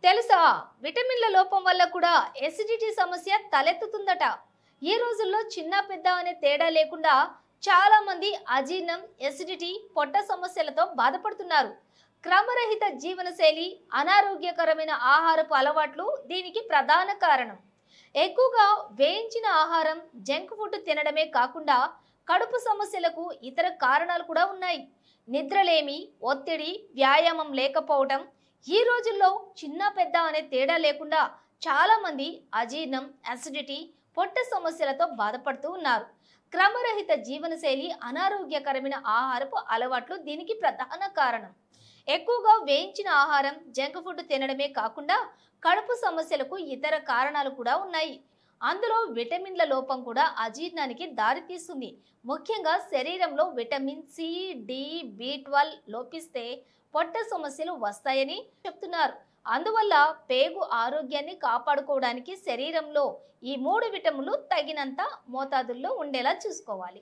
తెలుసా? విటమిన్ల లోపం వల్ల కూడా ఎసిడిటీ సమస్య తలెత్తుతుందట. ఈ రోజుల్లో చిన్న పెద్ద అనే తేడా లేకుండా చాలా మంది అజీర్ణం, ఎసిడిటీ, పొట్ట సమస్యలతో బాధపడుతున్నారు. క్రమరహిత జీవనశైలి, అనారోగ్యకరమైన ఆహారపు అలవాట్లు దీనికి ప్రధాన కారణం. ఎక్కువగా వేయించిన ఆహారం, జంక్ ఫుడ్ తినడమే కాకుండా కడుపు సమస్యలకు ఇతర కారణాలు కూడా ఉన్నాయి. నిద్రలేమి, ఒత్తిడి, వ్యాయామం లేకపోవడం. ఈ రోజుల్లో చిన్న పెద్ద అనే తేడా లేకుండా చాలా మంది అజీర్ణం, అసిడిటీ, పొట్ట సమస్యలతో బాధపడుతూ ఉన్నారు. క్రమరహిత జీవనశైలి, అనారోగ్యకరమైన ఆహారపు అలవాట్లు దీనికి ప్రధాన కారణం. ఎక్కువగా వేయించిన ఆహారం, జంక్ ఫుడ్ తినడమే కాకుండా కడుపు సమస్యలకు ఇతర కారణాలు కూడా ఉన్నాయి. అందులో విటమిన్ల లోపం కూడా అజీర్ణానికి దారితీస్తుంది. ముఖ్యంగా శరీరంలో విటమిన్ సి, డి, బి12 లోపిస్తే పొట్ట సమస్యలు వస్తాయని చెప్తున్నారు. అందువల్ల పేగు ఆరోగ్యాన్ని కాపాడుకోవడానికి శరీరంలో ఈ 3 విటమిన్లు తగినంత మోతాదుల్లో ఉండేలా చూసుకోవాలి.